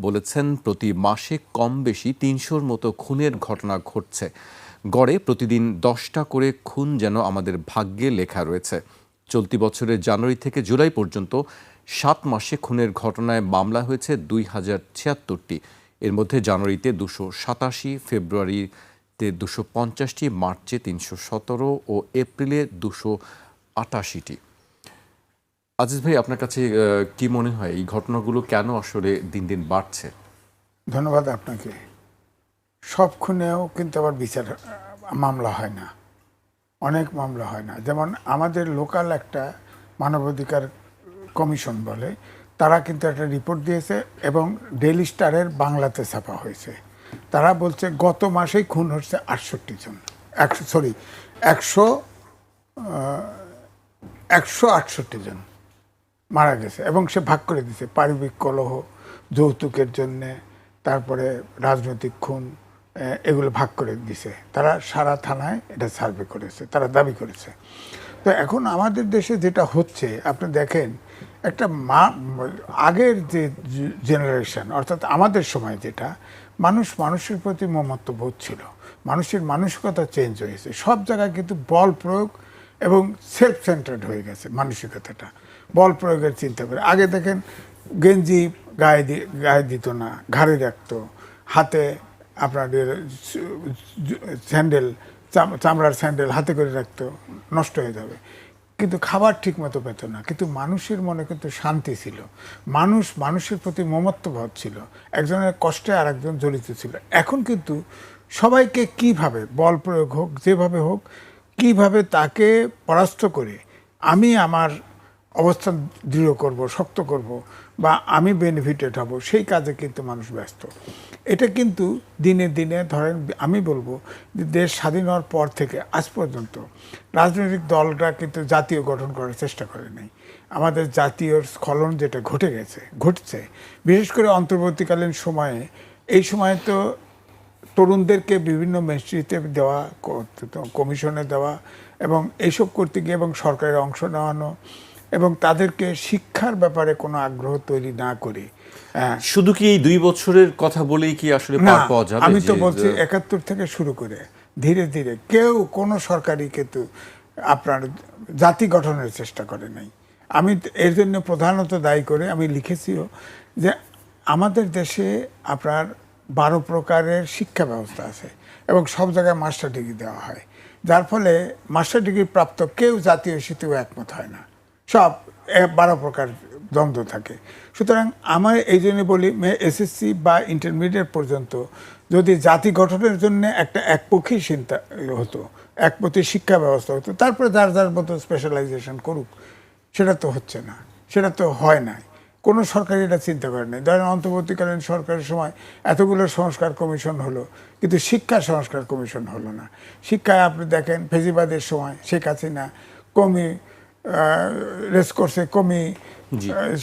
বলেছেন, প্রতি মাসে কম বেশি ৩০০-র মতো খুনের ঘটনা ঘটছে। গড়ে প্রতিদিন ১০টা করে খুন যেন আমাদের ভাগ্যে লেখা রয়েছে। চলতি বছরের জানুয়ারি থেকে জুলাই পর্যন্ত ৭ মাসে খুনের ঘটনায় মামলা হয়েছে ২,০৭৬টি। এর মধ্যে জানুয়ারিতে ২৮৭, ফেব্রুয়ারিতে ২৫০টি, মার্চে ৩১৭ ও এপ্রিলে ২৮৮টি। আজিজ ভাই, আপনার কাছে কি মনে হয় এই ঘটনাগুলো কেন আসলে দিন দিন বাড়ছে? ধন্যবাদ আপনাকে। সব খুনেও কিন্তু আবার বিচার মামলা হয় না, অনেক মামলা হয় না। যেমন আমাদের লোকাল একটা মানবাধিকার কমিশন বলে, তারা কিন্তু একটা রিপোর্ট দিয়েছে এবং ডেইলি স্টারের বাংলাতে ছাপা হয়েছে। তারা বলছে গত মাসেই খুন হচ্ছে 68 জন, 168 জন মারা গেছে। এবং সে ভাগ করে দিয়েছে পারিবারিক কলহ, যৌতুকের জন্যে, তারপরে রাজনৈতিক খুন, এগুলো ভাগ করে দিছে। তারা সারা থানায় এটা সার্ভে করেছে, তারা দাবি করেছে। তো এখন আমাদের দেশে যেটা হচ্ছে, আপনি দেখেন, একটা আগের যে জেনারেশন, অর্থাৎ আমাদের সময় যেটা, মানুষের প্রতি মমত্ববোধ ছিল, মানুষের মানসিকতা চেঞ্জ হয়েছে। সব জায়গায় কিন্তু বল প্রয়োগ এবং সেলফ সেন্টার্ড হয়ে গেছে মানসিকতাটা, বল প্রয়োগের চিন্তা করে। আগে দেখেন, গেঞ্জি গায়ে দিত না, ঘাড়ে রাখতো, হাতে আপনার স্যান্ডেল, চামড়ার স্যান্ডেল হাতে করে রাখতো, নষ্ট হয়ে যাবে। কিন্তু খাবার ঠিক মতো পেত না, কিন্তু মানুষের মনে কিন্তু শান্তি ছিল, মানুষের প্রতি মমত্ববোধ ছিল, একজনের কষ্টে আর একজন জড়িত ছিল। এখন কিন্তু সবাইকে কিভাবে বল প্রয়োগ হোক, যেভাবে হোক, কিভাবে তাকে পরাস্ত করে আমি আমার অবস্থান দৃঢ় করব, শক্ত করব, বা আমি বেনিফিটেড হব, সেই কাজে কিন্তু মানুষ ব্যস্ত। এটা কিন্তু দিনে দিনে, ধরেন আমি বলবো যে দেশ স্বাধীন হওয়ার পর থেকে আজ পর্যন্ত রাজনৈতিক দলটা কিন্তু জাতীয় গঠন করার চেষ্টা করে নাই। আমাদের জাতীয় স্খলন যেটা ঘটছে, বিশেষ করে অন্তর্বর্তীকালীন সময়ে, এই সময়ে তো তরুণদেরকে বিভিন্ন মিনিস্ট্রিতে দেওয়া, কমিশনে দেওয়া, এবং এইসব করতে গিয়ে এবং সরকারের অংশ নেওয়ানো, এবং তাদেরকে শিক্ষার ব্যাপারে কোনো আগ্রহ তৈরি না করে, শুধু কি এই 2 বছরের কথা বলেই কি আসলে পার পাওয়া যাবে? আমি তো বলছি 71 থেকে শুরু করে ধীরে ধীরে কোনো সরকারই কিন্তু আপনার জাতি গঠনের চেষ্টা করে নাই। আমি এর জন্য প্রধানত দায়ী করে আমি লিখেছিও যে আমাদের দেশে আপনার 12 প্রকারের শিক্ষা ব্যবস্থা আছে এবং সব জায়গায় মাস্টার ডিগ্রি দেওয়া হয়, যার ফলে মাস্টার ডিগ্রি প্রাপ্ত কেউ জাতীয় ইস্যুতেও একমত হয় না, সব 12 প্রকার দ্বন্দ্ব থাকে। সুতরাং আমার এই জন্য বলি, এসএসসি বা ইন্টারমিডিয়েট পর্যন্ত যদি জাতি গঠনের জন্য একটা একপক্ষী চিন্তা হতো, একপক্ষী শিক্ষা ব্যবস্থা হতো, তারপরে যার যার মতো স্পেশালাইজেশন করুক, সেটা তো হচ্ছে না, সেটা তো হয় নাই। কোনো সরকার এটা চিন্তা করে নাই। ধরেন অন্তর্বর্তীকালীন সরকারের সময় এতগুলো সংস্কার কমিশন হলো, কিন্তু শিক্ষা সংস্কার কমিশন হলো না। শিক্ষায় আপনি দেখেন, ফেজিবাদের সময় শেখ হাসিনা কমি রেসকোর্সে কমি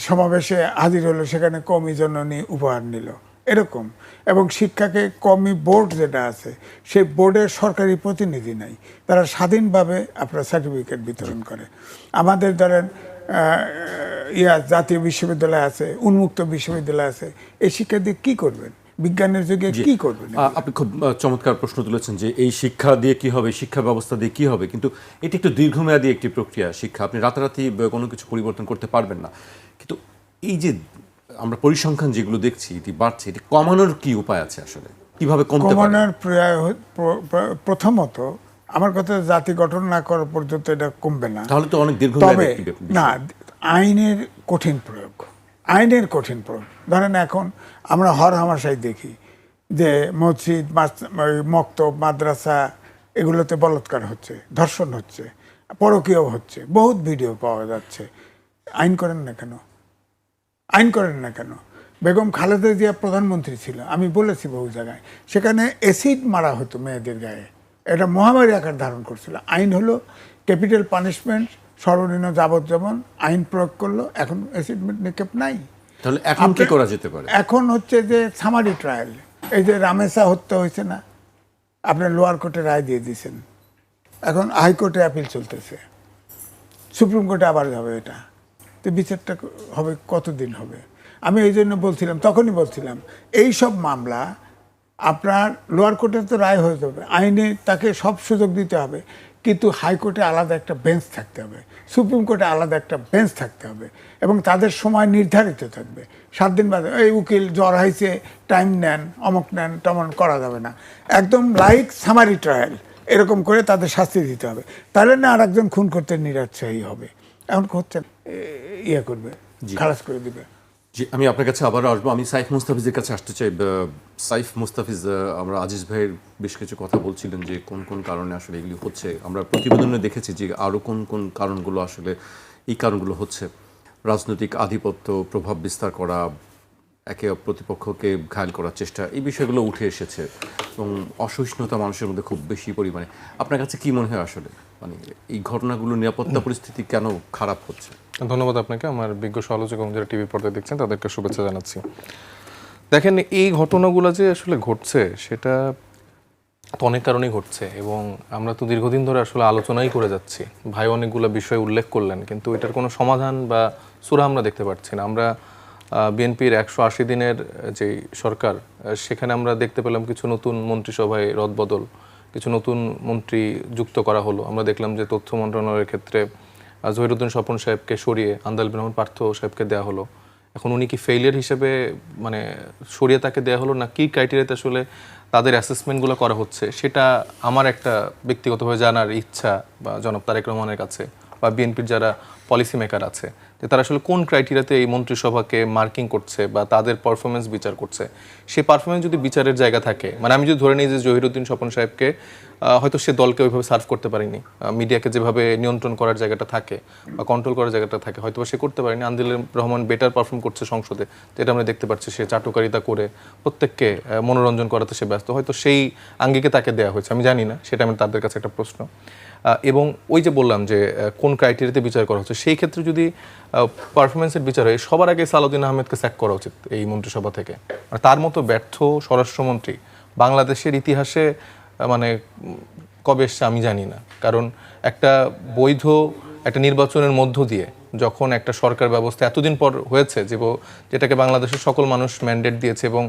সমাবেশে হাজির হলো, সেখানে কমি জননী উপহার নিল, এরকম। এবং শিক্ষাকে কমি বোর্ড যেটা আছে, সেই বোর্ডের সরকারি প্রতিনিধি নাই, তারা স্বাধীনভাবে আপনার সার্টিফিকেট বিতরণ করে। আমাদের ধরেন জাতীয় বিশ্ববিদ্যালয় আছে, উন্মুক্ত বিশ্ববিদ্যালয় আছে, এই শিক্ষা দিয়ে কী করবেন? বিজ্ঞানের যুগে কি করবেন? আপনি খুব চমৎকার প্রশ্ন তুলেছেন যে এই শিক্ষা দিয়ে কি হবে, শিক্ষা ব্যবস্থা দিয়ে কি হবে, কিন্তু এটি একটু দীর্ঘমেয়াদী একটি প্রক্রিয়া। শিক্ষা আপনি রাতারাতি কোনো কিছু পরিবর্তন করতে পারবেন না। কিন্তু এই যে আমরা পরিসংখ্যান যেগুলো দেখছি এটি বাড়ছে, এটি কমানোর কি উপায় আছে আসলে? কিভাবে কমতে পারে? কমানোর প্রথমত আমার কথা, জাতি গঠন না করা পর্যন্ত এটা কমবে না। তাহলে তো অনেক দীর্ঘমেয়াদী না, আইনের কঠিন প্রয়োগ, আইনের কঠিন প্রয়োগ। ধরেন এখন আমরা হরহামেশাই দেখি যে মসজিদ, মক্তব, মাদ্রাসা, এগুলোতে বলাৎকার হচ্ছে, ধর্ষণ হচ্ছে, পরকীয় হচ্ছে, বহুত ভিডিও পাওয়া যাচ্ছে। আইন করেন না কেন? আইন করেন না কেন? বেগম খালেদা জিয়া প্রধানমন্ত্রী ছিল, আমি বলেছি বহু জায়গায়, সেখানে অ্যাসিড মারা হতো মেয়েদের গায়ে, এটা মহামারী আকার ধারণ করছিল। আইন হলো ক্যাপিটাল পানিশমেন্ট, সর্বনিম্ন যাবজ্জীবন, আইন প্রয়োগ করলো, এখন অ্যাসিড নিক্ষেপ নাই। তাহলে এখন কি করা যেতে পারে? এখন হচ্ছে যে সামারি ট্রায়াল, এই যে রামেসা হত্যা হয়েছে না, আপনার লোয়ার কোর্টে রায় দিয়ে দিয়েছেন, এখন হাইকোর্টে অ্যাপিল চলতেছে, সুপ্রিম কোর্টে আবার যাবে এটা, তো বিচারটা হবে কতদিন হবে? আমি এই জন্য বলছিলাম, তখনই বলছিলাম, এই সব মামলা আপনার লোয়ার কোর্টে তো রায় হয়ে যাবে, আইনে তাকে সব সুযোগ দিতে হবে, কিন্তু হাইকোর্টে আলাদা একটা বেঞ্চ থাকতে হবে, সুপ্রিম কোর্টে আলাদা একটা বেঞ্চ থাকতে হবে, এবং তাদের সময় নির্ধারিত থাকবে। 7 দিন বাদে এই উকিল জ্বর হয়েছে, টাইম নেন, অমক নেন, তেমন করা যাবে না। একদম লাইক সামারি ট্রায়াল এরকম করে তাদের শাস্তি দিতে হবে, তাহলে না আর একজন খুন করতে নিরুৎসাহী হবে। এখন করছেন ইয়ে করবে, খালাস করে দিবে। জি, আমি আপনার কাছে আবারও আসবো। আমি সাইফ মুস্তাফিজের কাছে আসতে চাই। সাইফ মুস্তাফিজ, আমরা আজিজ ভাইয়ের বেশ কিছু কথা বলছিলেন যে কোন কোন কারণে আসলে এগুলি হচ্ছে। আমরা প্রতিবেদনে দেখেছি যে আরও কোন কোন কারণগুলো আসলে এই কারণগুলো হচ্ছে। রাজনৈতিক আধিপত্য, প্রভাব বিস্তার করা, একে প্রতিপক্ষকে ঘায়েল করার চেষ্টা, এই বিষয়গুলো উঠে এসেছে এবং অসহিষ্ণুতা মানুষের মধ্যে খুব বেশি পরিমাণে। আপনার কাছে কি মনে হয় আসলে মানে এই ঘটনাগুলো নিরাপত্তা পরিস্থিতি কেন খারাপ হচ্ছে? ধন্যবাদ আপনাকে। আমার বিজ্ঞ সমালোচক এবং যারা টিভি পর্দায় দেখছেন তাদেরকে শুভেচ্ছা জানাচ্ছি। দেখেন, এই ঘটনাগুলো যে আসলে ঘটছে সেটা তো অনেক কারণেই ঘটছে এবং আমরা তো দীর্ঘদিন ধরে আসলে আলোচনাই করে যাচ্ছি। ভাই অনেকগুলো বিষয় উল্লেখ করলেন, কিন্তু এটার কোনো সমাধান বা সূরা আমরা দেখতে পাচ্ছি না। আমরা বিএনপির 180 দিনের যে সরকার, সেখানে আমরা দেখতে পেলাম কিছু নতুন মন্ত্রিসভায় রদবদল, কিছু নতুন মন্ত্রী যুক্ত করা হলো। আমরা দেখলাম যে তথ্য মন্ত্রণালয়ের ক্ষেত্রে জহিরুদ্দিন স্বপন সাহেবকে সরিয়ে আন্দাল বিন রহমান পার্থ সাহেবকে দেওয়া হলো। এখন উনি কি ফেইলিয়ার হিসেবে মানে সরিয়ে তাকে দেওয়া হলো, না কি ক্রাইটেরিয়াতে আসলে তাদের অ্যাসেসমেন্টগুলো করা হচ্ছে, সেটা আমার একটা ব্যক্তিগতভাবে জানার ইচ্ছা বা জনাব তারেক রহমানের কাছে বা বিএনপির যারা পলিসি মেকার আছে, যে তারা আসলে কোন ক্রাইটেরিয়াতে এই মন্ত্রিসভাকে মার্কিং করছে বা তাদের পারফরমেন্স বিচার করছে। সেই পারফরমেন্স যদি বিচারের জায়গা থাকে, মানে আমি যদি ধরে নিই যে জহিরুদ্দিন স্বপন সাহেবকে হয়তো সে দলকে ওইভাবে সার্ভ করতে পারেনি, মিডিয়াকে যেভাবে নিয়ন্ত্রণ করার জায়গাটা থাকে বা কন্ট্রোল করার জায়গাটা থাকে হয়তো সে করতে পারেনি। আন্দিল রহমান বেটার পারফর্ম করছে সংসদে, যেটা আমরা দেখতে পাচ্ছি। সে চাটুকারিতা করে প্রত্যেককে মনোরঞ্জন করাতে সে ব্যস্ত, হয়তো সেই আঙ্গিকে তাকে দেওয়া হয়েছে, আমি জানি না, সেটা আমি তাদের কাছে একটা প্রশ্ন। এবং ওই যে বললাম যে কোন ক্রাইটেরিয়াতে বিচার করা হচ্ছে, সেই ক্ষেত্রে যদি পারফরমেন্সের বিচার হয়, সবার আগে সালাউদ্দিন আহমেদকে স্যাক করা উচিত এই মন্ত্রিসভা থেকে। আর তার মতো ব্যর্থ স্বরাষ্ট্রমন্ত্রী বাংলাদেশের ইতিহাসে মানে কবে এসছে আমি জানি না। কারণ একটা বৈধ একটা নির্বাচনের মধ্য দিয়ে যখন একটা সরকার ব্যবস্থা এতদিন পর হয়েছে, যেটাকে বাংলাদেশের সকল মানুষ ম্যান্ডেট দিয়েছে এবং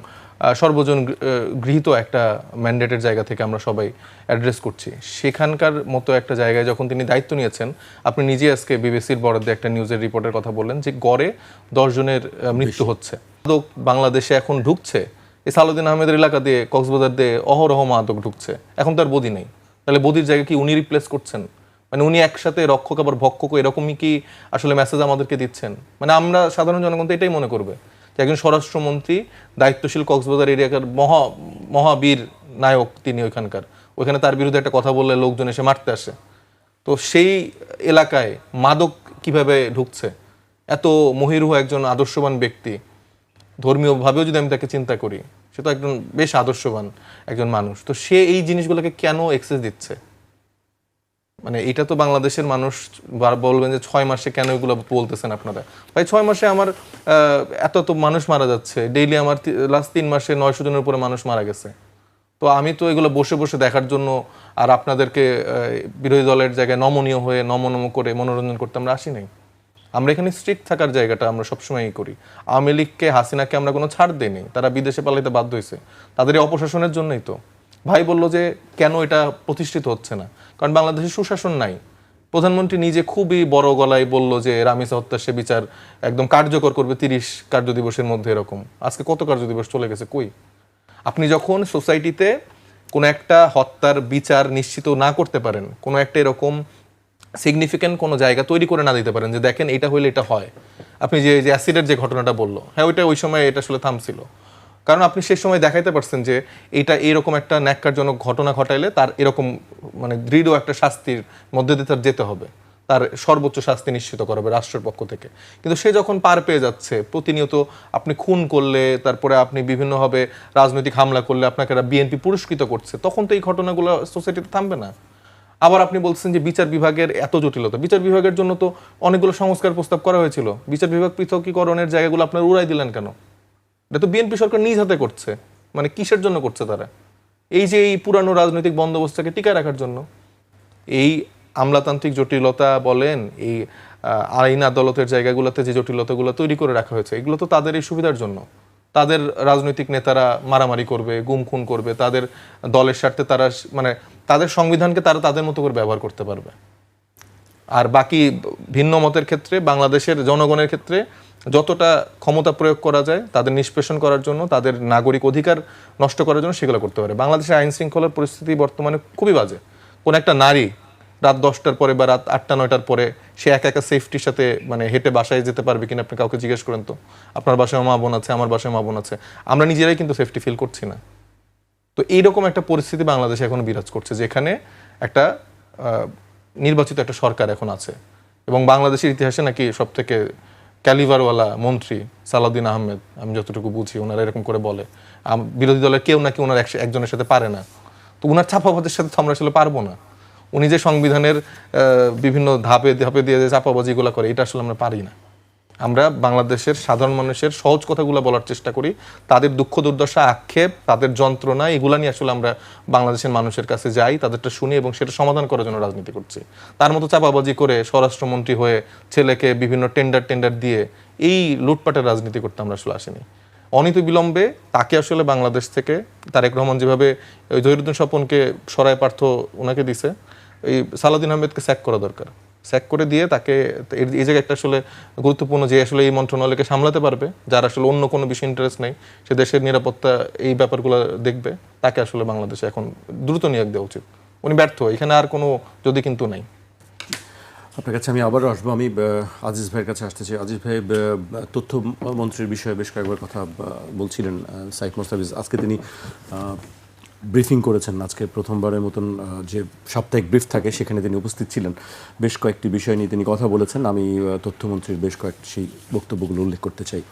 সর্বজন গৃহীত একটা ম্যান্ডেটের জায়গা থেকে আমরা সবাই অ্যাড্রেস করছি, সেখানকার মতো একটা জায়গায় যখন তিনি দায়িত্ব নিয়েছেন, আপনি নিজে আজকে বিবিসির বরাদ্দে একটা নিউজের রিপোর্টের কথা বললেন যে গড়ে 10 জনের মৃত্যু হচ্ছে। মাদক বাংলাদেশে এখন ঢুকছে, এই সালাউদ্দিন আহমেদের এলাকা দিয়ে, কক্সবাজার দিয়ে অহরহ মাদক ঢুকছে। এখন তো আর বদি নেই, তাহলে বদির জায়গায় কি উনি রিপ্লেস করছেন? মানে উনি একসাথে রক্ষক আবার ভক্ষক, এরকমই কি আসলে মেসেজ আমাদেরকে দিচ্ছেন? মানে আমরা সাধারণ জনগণ তো এটাই মনে করবে যে একজন স্বরাষ্ট্রমন্ত্রী, দায়িত্বশীল কক্সবাজার এরিয়াকার মহাবীর নায়ক তিনি, ওইখানে তার বিরুদ্ধে একটা কথা বললে লোকজন এসে মারতে আসে। তো সেই এলাকায় মাদক কিভাবে ঢুকছে? এত মহিরুহ একজন আদর্শবান ব্যক্তি, ধর্মীয়ভাবেও যদি আমি তাকে চিন্তা করি, সে তো একজন বেশ আদর্শবান একজন মানুষ, তো সে এই জিনিসগুলোকে কেন এক্সেস দিচ্ছে? মানে এটা তো বাংলাদেশের মানুষ বলবেন যে 6 মাসে কেন এগুলো বলতেছেন আপনারা? ভাই 6 মাসে আমার এত মানুষ মারা যাচ্ছে ডেইলি, আমার লাস্ট 3 মাসে 900 জনের উপরে মানুষ মারা গেছে। তো আমি তো এগুলো বসে বসে দেখার জন্য আর আপনাদেরকে বিরোধী দলের জায়গায় নমনীয় হয়ে নম করে মনোরঞ্জন করতে আমরা আসি নাই। আমরা এখানে স্ট্রিক্ট থাকার জায়গাটা আমরা সবসময়ই করি। আওয়ামী লীগকে, হাসিনাকে আমরা কোনো ছাড় দেইনি, তারা বিদেশে পালাইতে বাধ্য হয়েছে, তাদের এই অপশাসনের জন্যই তো। ভাই বলল যে কেন এটা প্রতিষ্ঠিত হচ্ছে না, কারণ বাংলাদেশে সুশাসন নাই। প্রধানমন্ত্রী নিজে খুবই বড় গলায় বলল যে রামিসা হত্যার সে বিচার একদম কার্যকর করবে 30 কার্যদিবসের মধ্যে। এরকম আজকে কত কার্যদিবস চলে গেছে, কই? আপনি যখন সোসাইটিতে কোনো একটা হত্যার বিচার নিশ্চিত না করতে পারেন, কোনো একটা এরকম সিগনিফিক্যান্ট কোনো জায়গা তৈরি করে না দিতে পারেন যে দেখেন এটা হইলে এটা হয়। আপনি যে অ্যাসিডের যে ঘটনাটা বললো, হ্যাঁ ওইটা ওই সময় এটা আসলে থামছিল, কারণ আপনি সে সময় দেখাইতে পারছেন যে এটা এরকম একটা ন্যাক্কারজনক ঘটনা ঘটাইলে তার এরকম মানে দৃঢ় একটা শাস্তির মধ্যে দিয়ে তার যেতে হবে, তার সর্বোচ্চ শাস্তি নিশ্চিত করা হবে রাষ্ট্রের পক্ষ থেকে। কিন্তু সে যখন পার পেয়ে যাচ্ছে, প্রতিনিয়ত আপনি খুন করলে, তারপরে আপনি বিভিন্নভাবে রাজনৈতিক হামলা করলে আপনাকে বিএনপি পুরস্কৃত করছে, তখন তো এই ঘটনাগুলো সোসাইটিতে থামবে না। আবার আপনি বলছেন যে বিচার বিভাগের এত জটিলতা, বিচার বিভাগের জন্য তো অনেকগুলো সংস্কার প্রস্তাব করা হয়েছিল, বিচার বিভাগ পৃথকীকরণের জায়গাগুলো আপনার উড়াই দিলেন কেন? এটা তো বিএনপি সরকার নিজ হাতে করছে। মানে কিসের জন্য করছে তারা? এই যে এই পুরানো রাজনৈতিক বন্দোবস্তকে টিকায় রাখার জন্য। এই আমলাতান্ত্রিক জটিলতা বলেন, এই আইন আদালতের জায়গাগুলোতে যে জটিলতাগুলো তৈরি করে রাখা হয়েছে, এগুলো তো তাদের এই সুবিধার জন্য। তাদের রাজনৈতিক নেতারা মারামারি করবে, গুম খুন করবে, তাদের দলের স্বার্থে তারা মানে তাদের সংবিধানকে তারা তাদের মতো করে ব্যবহার করতে পারবে। আর বাকি ভিন্ন মতের ক্ষেত্রে বাংলাদেশের জনগণের ক্ষেত্রে যতটা ক্ষমতা প্রয়োগ করা যায় তাদের নিষ্পেষণ করার জন্য, তাদের নাগরিক অধিকার নষ্ট করার জন্য সেগুলো করতে পারে। বাংলাদেশের আইন শৃঙ্খলার পরিস্থিতি বর্তমানে খুবই বাজে। কোন একটা নারী রাত 10টার পরে বা রাত 8টা 9টার পরে সে একা একা সেফটির সাথে মানে হেঁটে বাসায় যেতে পারবে কিনা আপনি কাউকে জিজ্ঞেস করেন তো। আপনার বাসায় মা বোন আছে, আমার বাসায় মা বোন আছে, আমরা নিজেরাই কিন্তু সেফটি ফিল করছি না। তো এইরকম একটা পরিস্থিতি বাংলাদেশে এখন বিরাজ করছে, যেখানে একটা নির্বাচিত একটা সরকার এখন আছে, এবং বাংলাদেশের ইতিহাসে নাকি সব থেকে ক্যালিভারওয়ালা মন্ত্রী সালাউদ্দিন আহমেদ, আমি যতটুকু বুঝি ওনারা এরকম করে বলে, বিরোধী দলের কেউ নাকি ওনার একজনের সাথে পারে না। তো ওনার চাপাবাজের সাথে তো আমরা আসলে পারবো না। উনি যে সংবিধানের বিভিন্ন ধাপে ধাপে দিয়ে যে চাপাবাজিগুলো করে, এটা আসলে আমরা পারি না। আমরা বাংলাদেশের সাধারণ মানুষের সহজ কথাগুলো বলার চেষ্টা করি, তাদের দুঃখ দুর্দশা, আক্ষেপ, তাদের যন্ত্রণা, এগুলা নিয়ে আসলে আমরা বাংলাদেশের মানুষের কাছে যাই, তাদেরটা শুনি এবং সেটা সমাধান করার জন্য রাজনীতি করছি। তার মতো চাপাবাজি করে স্বরাষ্ট্রমন্ত্রী হয়ে ছেলেকে বিভিন্ন টেন্ডার দিয়ে এই লুটপাটের রাজনীতি করতে আমরা আসলে আসিনি। অনীত বিলম্বে তাকে আসলে বাংলাদেশ থেকে তারেক রহমান যেভাবে ওই জহিরুদ্দিন স্বপনকে সরায় পার্থ ওনাকে দিছে, এই সালাউদ্দিন আহমেদকে স্যাক করা দরকার। স্যাক করে দিয়ে তাকে এই জায়গায় একটা আসলে গুরুত্বপূর্ণ, যে আসলে এই মন্ত্রণালয়কে সামলাতে পারবে, যার আসলে অন্য কোনো বিষয়ে ইন্টারেস্ট নেই, সে দেশের নিরাপত্তা এই ব্যাপারগুলো দেখবে, তাকে আসলে বাংলাদেশে এখন দ্রুত নিয়োগ দেওয়া উচিত। উনি ব্যর্থ, এখানে আর কোনো যদি কিন্তু নাই। আপনার কাছে আমি আবারও আসবো। আমি আজিজ ভাইয়ের কাছে আসতে চাই। আজিজ ভাই, তথ্যমন্ত্রীর বিষয়ে বেশ কয়েকবার কথা বলছিলেন সাইফ মোস্তাফিজ। আজকে তিনি ব্রিফিং করেছেন, আজকে প্রথমবারের মতন যে সাপ্তাহিক ব্রিফ থাকে সেখানে তিনি উপস্থিত ছিলেন। বেশ কয়েকটি বিষয় নিয়ে তিনি কথা বলেছেন। আমি তথ্যমন্ত্রীর বেশ কয়েকটি সেই বক্তব্যগুলো উল্লেখ করতে চাই।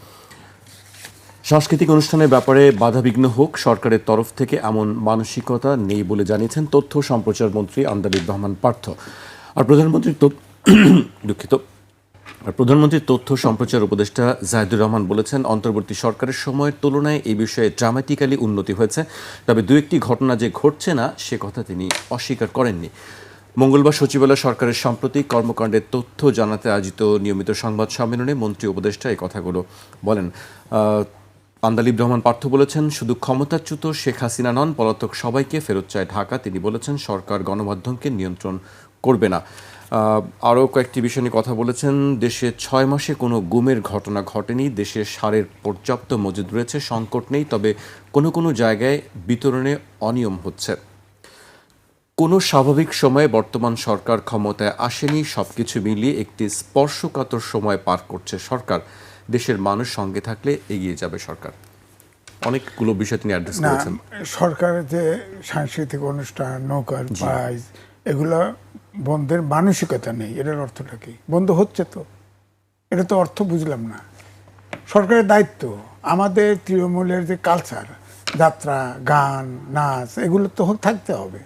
সাংস্কৃতিক অনুষ্ঠানের ব্যাপারে বাধাবিঘ্ন হোক, সরকারের তরফ থেকে এমন মানসিকতা নেই বলে জানিয়েছেন তথ্য সম্প্রচার মন্ত্রী আন্দালিব রহমান পার্থ। আর প্রধানমন্ত্রীর তথ্য সম্প্রচার উপদেষ্টা জাহিদুর রহমান বলেছেন, অন্তর্বর্তী সরকারের সময়ের তুলনায় এই বিষয়ে ড্রামাটিক্যালি উন্নতি হয়েছে, তবে দু একটি ঘটনা যে ঘটছে না সে কথা তিনি অস্বীকার করেননি। মঙ্গলবার সচিবালয় সরকারের সাম্প্রতিক কর্মকাণ্ডের তথ্য জানাতে আয়োজিত নিয়মিত সংবাদ সম্মেলনে মন্ত্রী উপদেষ্টা এই কথাগুলো বলেন। আন্দালিব রহমান পার্থ বলেছেন, শুধু ক্ষমতাচ্যুত শেখ হাসিনা নন, পলাতক সবাইকে ফেরত চায় ঢাকা। তিনি বলেছেন, সরকার গণমাধ্যমকে নিয়ন্ত্রণ করবে না। আরও কয়েকটি বিষয় নিয়ে কথা বলেছেন। দেশে 6 মাসে কোনো গুমের ঘটনা ঘটেনি, দেশে সারের পর্যাপ্ত মজুদ রয়েছে, সংকট নেই, তবে কোনো জায়গায় বিতরণে অনিয়ম হচ্ছে। কোনো স্বাভাবিক সময়ে বর্তমান সরকার ক্ষমতায় আসেনি, সবকিছু মিলিয়ে একটি স্পর্শকাতর সময় পার করছে সরকার। দেশের মানুষ সঙ্গে থাকলে এগিয়ে যাবে সরকার। অনেকগুলো বিষয় তিনি অ্যাড্রেস করেছেন। সরকারের যে সাংস্কৃতিক অনুষ্ঠান, নৌকার প্রাইজ, এগুলো বন্ধের মানসিকতা নেই। এটার অর্থটা কি? বন্ধ হচ্ছে তো, এটা তো অর্থ বুঝলাম না। সরকারের দায়িত্ব, আমাদের তৃণমূলের যে কালচার, যাত্রা, গান, নাচ, এগুলো তো থাকতে হবে।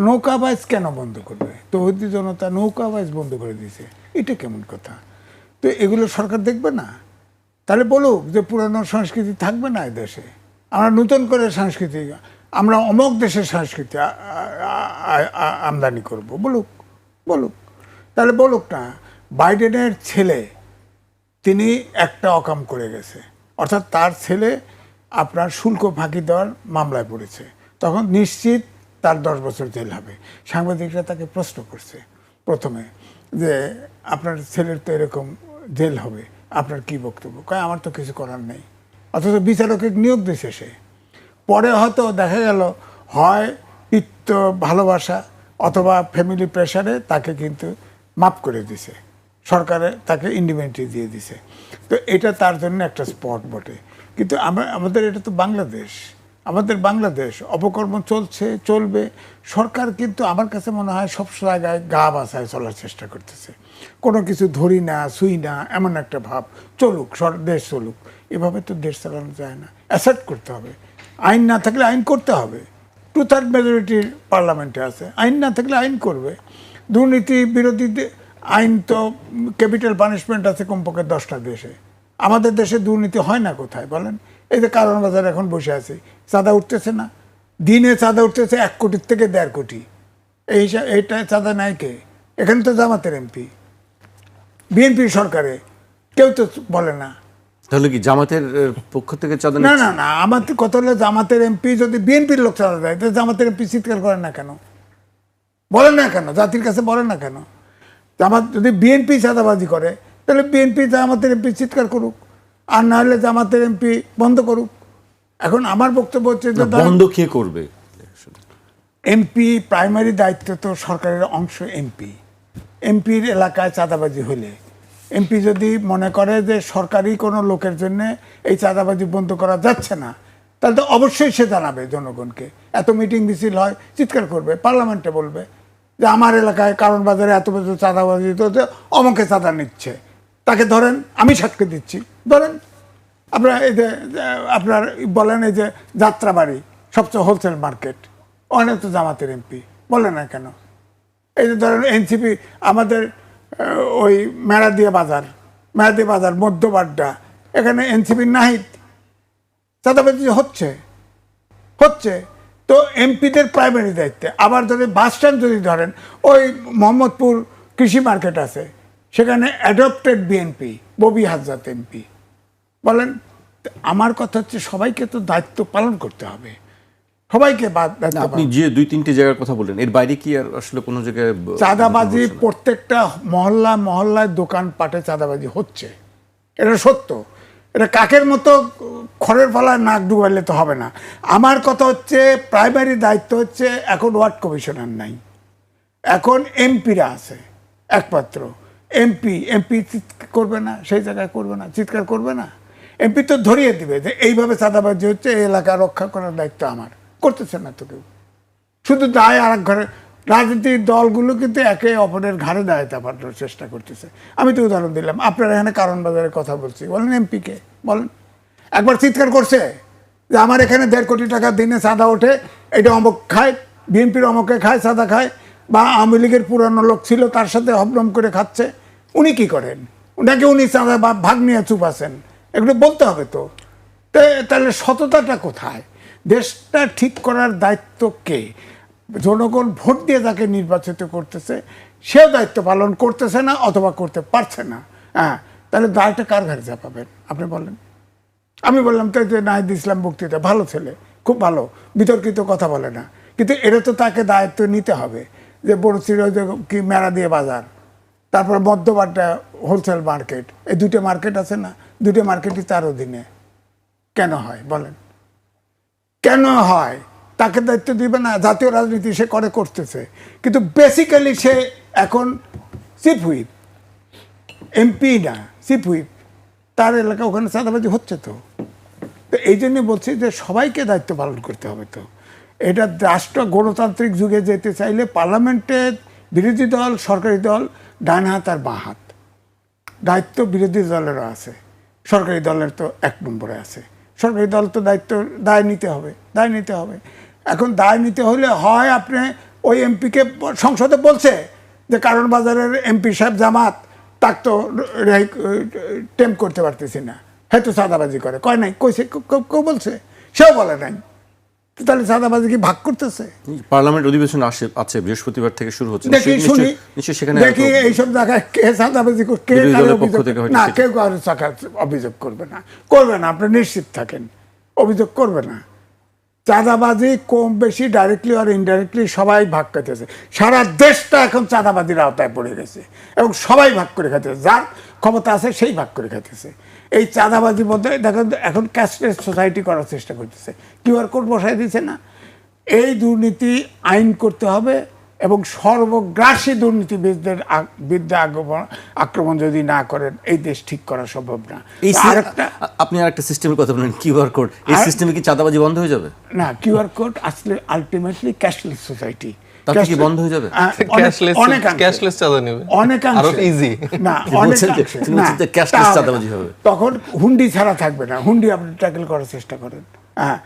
নৌকাবাজ কেন বন্ধ করবে? তৌহিদি জনতা নৌকাবাজ বন্ধ করে দিয়েছে, এটা কেমন কথা? তো এগুলো সরকার দেখবে না? তাহলে বলুক যে পুরানো সংস্কৃতি থাকবে না এই দেশে, আমরা নতুন করে সংস্কৃতি, আমরা অমুক দেশের সংস্কৃতি আমদানি করব, বলুক। তাহলে বলুক না, বাইডেনের ছেলে তিনি একটা অকাম করে গেছে, অর্থাৎ তার ছেলে আপনার শুল্ক ফাঁকি দেওয়ার মামলায় পড়েছে, তখন নিশ্চিত তার 10 বছর জেল হবে। সাংবাদিকরা তাকে প্রশ্ন করছে প্রথমে যে আপনার ছেলের তো এরকম জেল হবে, আপনার কি বক্তব্য? কয় আমার তো কিছু করার নেই। অথচ বিচারকের নিয়োগ দিয়েছে সে। পরে হয়তো দেখা গেল হয় পিত্ত ভালোবাসা অথবা ফ্যামিলি প্রেশারে তাকে কিন্তু মাফ করে দিছে, সরকারে তাকে ইন্ডিপেন্ডেন্ট দিয়ে দিছে। তো এটা তার জন্য একটা স্পট বটে। কিন্তু আমাদের এটা তো বাংলাদেশ, অপকর্ম চলবে। সরকার কিন্তু আমার কাছে মনে হয় সব জায়গায় গা বাছায় চলার চেষ্টা করতেছে, কোনো কিছু ধরি না ছুঁই না এমন একটা ভাব। চলুক, দেশ চলুক, এভাবে তো দেশ চালানো যায় না। অ্যাসেপ্ট করতে হবে, আইন না থাকলে আইন করতে হবে। 2/3 মেজরিটির পার্লামেন্টে আছে, আইন না থাকলে আইন করবে। দুর্নীতি বিরোধী আইন তো ক্যাপিটাল পানিশমেন্ট আছে কমপক্ষে 10টা দেশে। আমাদের দেশে দুর্নীতি হয় না কোথায় বলেন? এই যে কারণ বাজার এখন বসে আছে, চাঁদা উঠতেছে না, দিনে চাঁদা উঠতেছে 1 কোটির থেকে 1.5 কোটি। এইটা চাঁদা নাই কে? এখানে তো জামাতের এমপি। বিএনপির সরকারে কেউ তো বলে না। তাহলে কি জামাতের পক্ষ থেকে চাঁদা না না না, আমার কথা হলো জামাতের এমপি যদি বিএনপির লোক চাঁদা দেয়, তাহলে জামাতের এমপি চিৎকার করেন না কেন? বলেন না কেন? জাতির কাছে বলেন না কেন? জামাত যদি বিএনপি চাঁদাবাজি করে, তাহলে বিএনপি জামাতের এমপি চিৎকার করুক, আর না হলে জামাতের এমপি বন্ধ করুক। এখন আমার বক্তব্য হচ্ছে যে বন্ধ কে করবে? এমপি প্রাইমারি দায়িত্ব তো সরকারের অংশ। এমপির এলাকায় চাঁদাবাজি হলে এমপি যদি মনে করে যে সরকারি কোনো লোকের জন্য এই চাঁদাবাজি বন্ধ করা যাচ্ছে না, তাহলে তো অবশ্যই সে জানাবে জনগণকে। এত মিটিং মিছিল হয়, চিৎকার করবে, পার্লামেন্টে বলবে যে আমার এলাকায় কারণ বাজারে এত বছর চাঁদাবাজি তো অমকে চাঁদা নিচ্ছে, তাকে ধরেন, আমি সাক্ষ্য দিচ্ছি, ধরেন। আপনার এই যে আপনার বলেন এই যে যাত্রাবাড়ি সবচেয়ে হোলসেল মার্কেট, অনেক তো জামাতের এমপি, বলে না কেন? এই যে ধরেন এনসিপি আমাদের ওই মেরাদিয়া বাজার মধ্যবাড্ডা, এখানে এনসিপির নাহিদ চাঁদাবাজি হচ্ছে তো এমপিদের প্রাইমারি দায়িত্বে। আবার যদি বাস স্ট্যান্ড যদি ধরেন, ওই মোহাম্মদপুর কৃষি মার্কেট আছে, সেখানে অ্যাডপ্টেড বিএনপি ববি হাজরাত এমপি। বলেন, আমার কথা হচ্ছে সবাইকে তো দায়িত্ব পালন করতে হবে, সবাইকে আপনি যে 2-3টি জায়গার কথা বললেন, এর বাইরে কি আর আসলে কোনো জায়গায় চাঁদাবাজি প্রত্যেকটা মহল্লায় দোকানপাটে চাঁদাবাজি হচ্ছে, এটা সত্য। এটা কাকের মতো খড়ের ফলায় নাক ডুবাইলে তো হবে না। আমার কথা হচ্ছে প্রাইমারি দায়িত্ব হচ্ছে, এখন ওয়ার্ড কমিশনার নাই, এখন এমপিরা আছে একমাত্র। এমপি করবে না, সেই জায়গায় করবে না, চিৎকার করবে না। এমপি তো ধরিয়ে দিবে যে এইভাবে চাঁদাবাজি হচ্ছে, এই এলাকা রক্ষা করার দায়িত্ব আমার। করতেছে না তো কেউ, শুধু দায় আর এক ঘরে। রাজনৈতিক দলগুলো কিন্তু একে অপরের ঘাড়ে দায়িত্ব পাঠানোর চেষ্টা করতেছে। আমি তো উদাহরণ দিলাম, আপনারা এখানে কারণ বাজারের কথা বলছি, বলেন এমপিকে বলেন, একবার চিৎকার করছে যে আমার এখানে 1.5 কোটি টাকা দিনে চাঁদা ওঠে, এটা অমক খায়, বিএনপির অমকে খায়, চাঁদা খায়, বা আওয়ামী লীগের পুরানো লোক ছিল তার সাথে হবরম করে খাচ্ছে। উনি কি করেন? নাকি উনি চাঁদা বা ভাগ নিয়ে চুপ আছেন? এগুলো বলতে হবে তো। তাহলে সততাটা কোথায়? দেশটা ঠিক করার দায়িত্ব কে? জনগণ ভোট দিয়ে যাকে নির্বাচিত করতেছে, সেও দায়িত্ব পালন করতেছে না অথবা করতে পারছে না। হ্যাঁ, তাহলে দায়টা কার ঘাড়ে চাপাবেন আপনি বলেন? আমি বললাম তো যে নাহিদ ইসলাম বক্তৃতা, ভালো ছেলে, খুব ভালো, বিতর্কিত কথা বলে না, কিন্তু এটা তো তাকে দায়িত্ব নিতে হবে যে বড়চির কি মেরাদিয়া বাজার, তারপর মধ্যবাড্ডা হোলসেল মার্কেট, এই 2টে মার্কেট আছে না, 2টে মার্কেটই তার অধীনে। কেন হয় বলেন? কেন হয়? তাকে দায়িত্ব দিবে না? জাতীয় রাজনীতি সে করতেছে, কিন্তু বেসিক্যালি সে এখন চিফ হুইপ, এমপি না, চিফ হুইপ। তার এলাকা ওখানে চাঁদাবাজি হচ্ছে তো এই জন্য বলছি যে সবাইকে দায়িত্ব পালন করতে হবে। তো এটা রাষ্ট্র গণতান্ত্রিক যুগে যেতে চাইলে পার্লামেন্টে বিরোধী দল সরকারি দল ডান হাত আর বাঁ হাত, দায়িত্ব বিরোধী দলেরও আছে, সরকারি দলের তো 1 নম্বরে আছে। সরকারি দল তো দায় নিতে হবে। এখন দায় নিতে হলে হয় আপনি ওই এমপিকে সংসদে বলছে যে কারণ বাজারের এমপি সাহেব জামাত, তাক তো টেম্প করতে পারতেছি না, হয়তো চাঁদাবাজি করে, কয় নাই, কইছে, কেউ বলছে, সেও বলে নাই। তাহলে চাঁদাবাজি কি ভাগ করতেছে? পার্লামেন্ট অধিবেশন আছে, বৃহস্পতিবার থেকে শুরু হচ্ছে, দেখি শুনি, সেখানে দেখি এইসব জায়গায় কে চাঁদাবাজি করবে না, কেউ কারো অভিযোগ করবে না, আপনি নিশ্চিত থাকেন, অভিযোগ করবে না। চাঁদাবাজি কম বেশি ডাইরেক্টলি আর ইনডাইরেক্টলি সবাই ভাগ খাইতেছে। সারা দেশটা এখন চাঁদাবাজির আওতায় পড়ে গেছে এবং সবাই ভাগ করে খাইতেছে, যার ক্ষমতা আছে সেই ভাগ করে খাইতেছে। এই চাঁদাবাজির মধ্যে দেখেন এখন ক্যাশলেস সোসাইটি করার চেষ্টা করতেছে, কিউআর কোড বসাই দিচ্ছে না। এই দুর্নীতি আইন করতে হবে এবং সর্বগ্রাসী দুর্নীতিবিদদের বিরুদ্ধে আক্রমণ যদি না করেন, এই দেশ ঠিক করা সম্ভব না। আপনি আরেকটা সিস্টেমের কথা বলেন, কিউআর কোড, এই সিস্টেমে কি চাঁদাবাজি বন্ধ হয়ে যাবে? না, কিউআর কোড আসলে আলটিমেটলি ক্যাশলেস সোসাইটি, তাতে কি বন্ধ হয়ে যাবে? ক্যাশলেস চাঁদা নেবে, অনেকাংশে ইজি না, ক্যাশলেস চাঁদাবাজি হবে। তখন হুন্ডি ছাড়া থাকবে না, হুন্ডি আপনি ট্যাকেল করার চেষ্টা করেন। হ্যাঁ,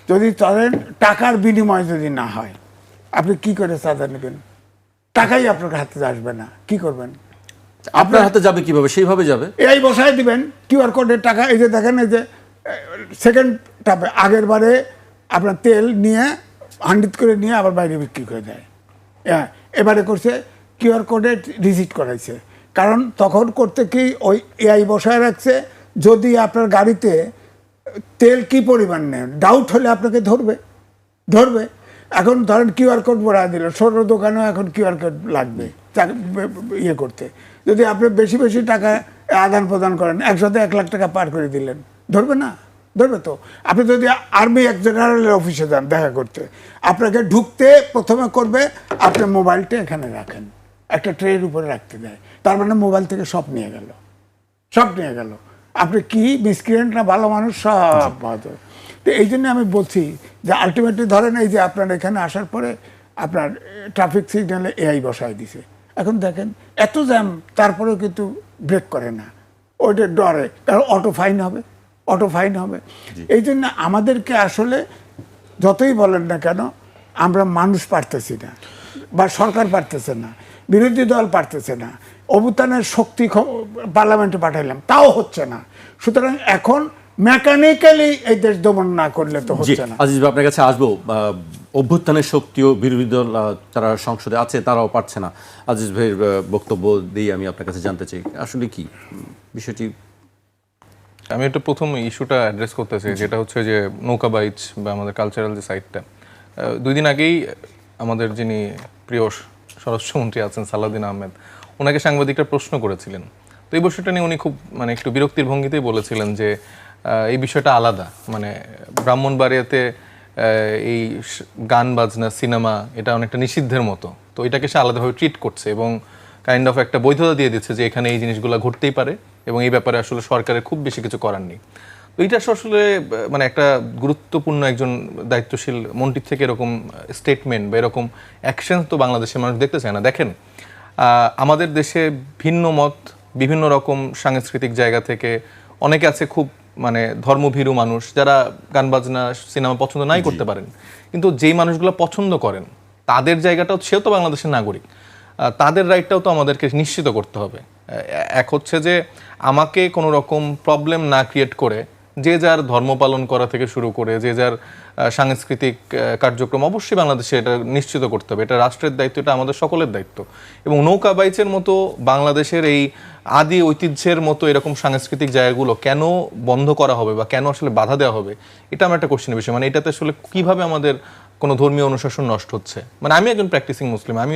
যদি ধরেন টাকার বিনিময় যদি না হয়, আপনি কি করে চাঁদা নেবেন? টাকাই আপনার হাতে আসবে না, কি করবেন? আপনার হাতে যাবে কিভাবে? সেইভাবে যাবে, এই বসায় দিবেন কিউআর কোডের টাকা। এই যে দেখেন, এই যে সেকেন্ড টাপে আগের বারে আপনার তেল নিয়ে হান্ডিত করে নিয়ে আবার বাইরে বিক্রি করে দেয়। হ্যাঁ, এবারে করছে কিউআর কোডে রিসিট করাইছে, কারণ তখন করতে কি ওই এআই বসায় রাখছে, যদি আপনার গাড়িতে তেল কি পরিমাণ নেন ডাউট হলে আপনাকে ধরবে। এখন ধরেন কিউআর কোড বড়ায় দিল, ছোট দোকানেও এখন কিউআর কোড লাগবে ইয়ে করতে। যদি আপনি বেশি বেশি টাকা আদান প্রদান করেন, একসাথে 1 লাখ টাকা পার করে দিলেন, ধরবে না? ধরবে তো। আপনি যদি আর্মি এক জেনারেলের অফিসে যান দেখা করতে, আপনাকে ঢুকতে প্রথমে করবে আপনি মোবাইলটা এখানে রাখেন, একটা ট্রের উপরে রাখতে দেয়, তার মানে মোবাইল থেকে সব নিয়ে গেল। আপনি কি মিসক্রিয়েন্ট না ভালো মানুষ সব পাওয়া। তো এই জন্য আমি বলছি যে আলটিমেটলি ধরেন এই যে আপনার এখানে আসার পরে আপনার ট্রাফিক সিগন্যালে এআই বসায় দিছে, এখন দেখেন এত জ্যাম তারপরেও কিন্তু ব্রেক করে না, ওইটা ডরে, কারণ অটো ফাইন হবে। এই জন্য আমাদেরকে আসলে যতই বলেন না কেন, আমরা মানুষ পারতেছি না, বা সরকার পারতেছে না, বিরোধী দল পারতেছে না, অভ্যুত্থানের শক্তি পার্লামেন্টে পাঠাইলাম, তাও হচ্ছে না। সুতরাং এখন মেকানিক্যালি এই দেশ দমন না করলে তো হচ্ছে না। আজিজ ভাই, আপনার কাছে আসবো। অভ্যুত্থানের শক্তিও বিরোধী দল তারা সংসদে আছে, তারাও পারছে না। আজিজ ভাইয়ের বক্তব্য দিয়ে আমি আপনার কাছে জানতে চাই আসলে কি বিষয়টি। আমি একটা প্রথম ইস্যুটা অ্যাড্রেস করতে চাই, যেটা হচ্ছে যে নৌকা বাইচ বা আমাদের কালচারাল যে সাইডটা। 2 দিন আগেই আমাদের যিনি প্রিয় স্বরাষ্ট্রমন্ত্রী আছেন সালাউদ্দিন আহমেদ, ওনাকে সাংবাদিকরা প্রশ্ন করেছিলেন। তো এই বিষয়টা নিয়ে উনি খুব একটু বিরক্তির ভঙ্গিতেই বলেছিলেন যে এই বিষয়টা আলাদা, ব্রাহ্মণবাড়িয়াতে এই গান বাজনা সিনেমা এটা অনেকটা নিষিদ্ধের মতো, তো এটাকে সে আলাদাভাবে ট্রিট করছে এবং কাইন্ড অফ একটা বৈধতা দিয়ে দিচ্ছে যে এখানে এই জিনিসগুলো ঘটতেই পারে এবং এই ব্যাপারে আসলে সরকারের খুব বেশি কিছু করার নেই। তো এইটা আসলে একটা গুরুত্বপূর্ণ একজন দায়িত্বশীল মন্ত্রীর থেকে এরকম স্টেটমেন্ট বা এরকম অ্যাকশন তো বাংলাদেশের মানুষ দেখতে চায় না। দেখেন, আমাদের দেশে ভিন্ন মত, বিভিন্ন রকম সাংস্কৃতিক জায়গা থেকে অনেকে আছে খুব ধর্মভীরু মানুষ, যারা গান বাজনা সিনেমা পছন্দ নাই করতে পারেন, কিন্তু যেই মানুষগুলো পছন্দ করেন তাদের জায়গাটাও, সেও তো বাংলাদেশের নাগরিক, তাদের রাইটটাও তো আমাদেরকে নিশ্চিত করতে হবে। এক হচ্ছে যে আমাকে কোনো রকম প্রবলেম না ক্রিয়েট করে যে যার ধর্ম পালন করা থেকে শুরু করে যে যার সাংস্কৃতিক কার্যক্রম অবশ্যই বাংলাদেশে এটা নিশ্চিত করতে হবে, এটা রাষ্ট্রের দায়িত্ব, এটা আমাদের সকলের দায়িত্ব। এবং নৌকা বাইচের মতো বাংলাদেশের এই আদি ঐতিহ্যের মতো এরকম সাংস্কৃতিক জায়গাগুলো কেন বন্ধ করা হবে বা কেন আসলে বাধা দেওয়া হবে, এটা আমার একটা কোশ্চেনের বিষয়। এটাতে আসলে কিভাবে আমাদের কোনো ধর্মীয় অনুশাসন নষ্ট হচ্ছে। আমি একজন প্র্যাকটিসিং মুসলিম, আমি